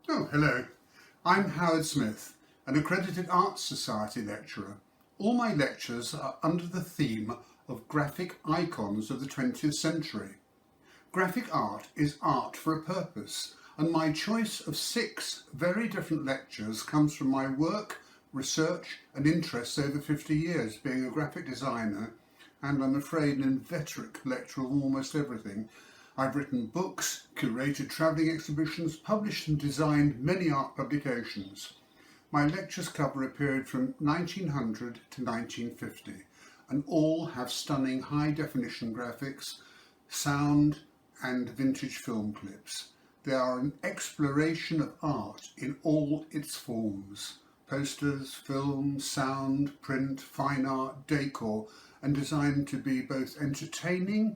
Oh, hello. I'm Howard Smith, an accredited Arts Society lecturer. All my lectures are under the theme of graphic icons of the 20th century. Graphic art is art for a purpose, and my choice of 6 very different lectures comes from my work, research and interests over 50 years being a graphic designer and, I'm afraid, an inveterate collector of almost everything. I've written books, curated travelling exhibitions, published and designed many art publications. My lectures cover a period from 1900 to 1950 and all have stunning high-definition graphics, sound and vintage film clips. They are an exploration of art in all its forms: posters, film, sound, print, fine art, decor, and designed to be both entertaining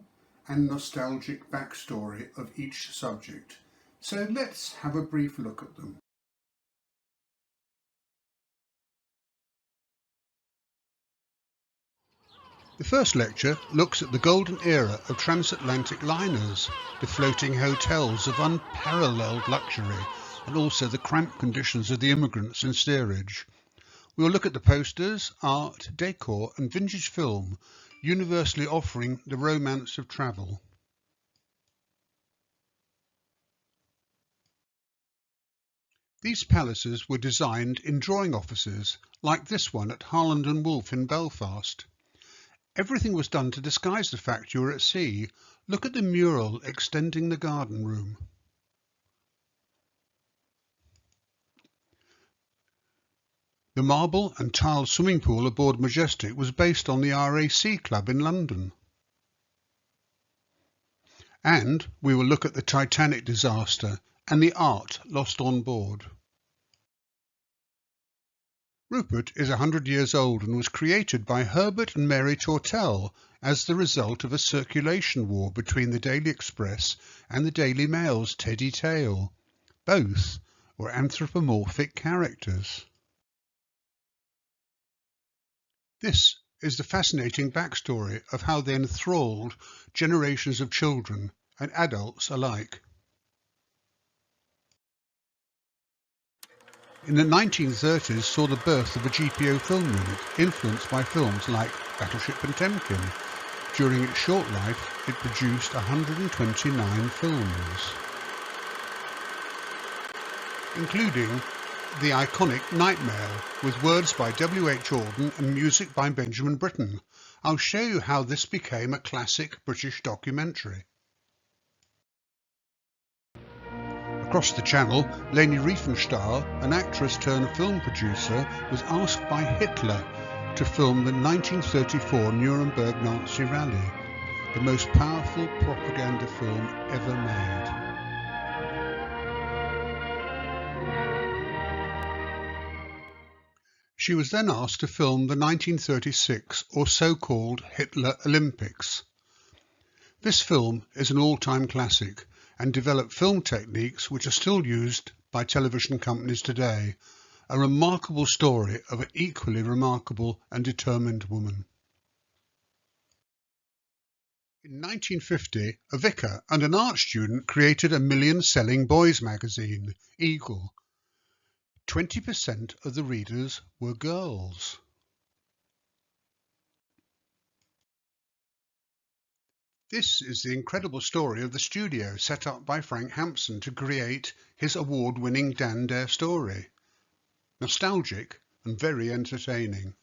and nostalgic backstory of each subject. So let's have a brief look at them. The first lecture looks at the golden era of transatlantic liners, the floating hotels of unparalleled luxury, and also the cramped conditions of the immigrants in steerage. We will look at the posters, art, decor and vintage film, universally offering the romance of travel. These palaces were designed in drawing offices, like this one at Harland and Wolff in Belfast. Everything was done to disguise the fact you were at sea. Look at the mural extending the garden room. The marble and tiled swimming pool aboard Majestic was based on the RAC Club in London. And we will look at the Titanic disaster and the art lost on board. Rupert is 100 years old and was created by Herbert and Mary Tortel as the result of a circulation war between the Daily Express and the Daily Mail's Teddy Tail. Both were anthropomorphic characters. This is the fascinating backstory of how they enthralled generations of children and adults alike. In the 1930s saw the birth of a GPO film unit influenced by films like Battleship Potemkin. During its short life, it produced 129 films, including the iconic Night Mail, with words by W.H. Auden and music by Benjamin Britten. I'll show you how this became a classic British documentary. Across the channel, Leni Riefenstahl, an actress turned film producer, was asked by Hitler to film the 1934 Nuremberg Nazi rally, the most powerful propaganda film ever made. She was then asked to film the 1936 or so-called Hitler Olympics. This film is an all-time classic and developed film techniques which are still used by television companies today, a remarkable story of an equally remarkable and determined woman. In 1950, a vicar and an art student created a million-selling boys' magazine, Eagle. 20% of the readers were girls. This is the incredible story of the studio set up by Frank Hampson to create his award-winning Dan Dare story. Nostalgic and very entertaining.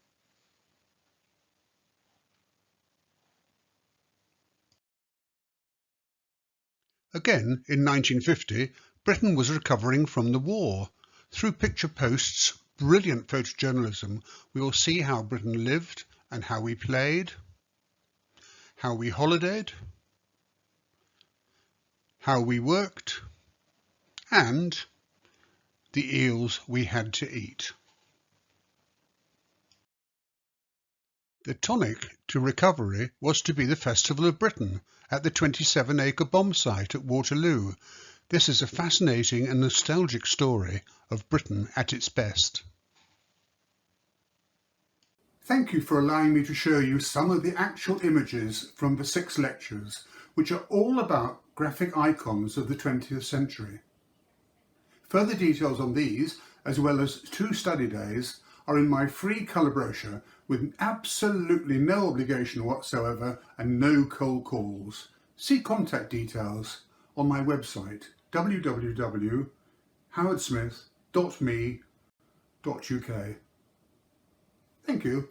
Again, in 1950, Britain was recovering from the war. Through Picture Post's brilliant photojournalism, we will see how Britain lived and how we played, how we holidayed, how we worked, and the eels we had to eat. The tonic to recovery was to be the Festival of Britain at the 27-acre bomb site at Waterloo. This is a fascinating and nostalgic story of Britain at its best. Thank you for allowing me to show you some of the actual images from the 6 lectures, which are all about graphic icons of the 20th century. Further details on these, as well as 2 study days, are in my free colour brochure with absolutely no obligation whatsoever and no cold calls. See contact details on my website www.howardsmith.me.uk. Thank you.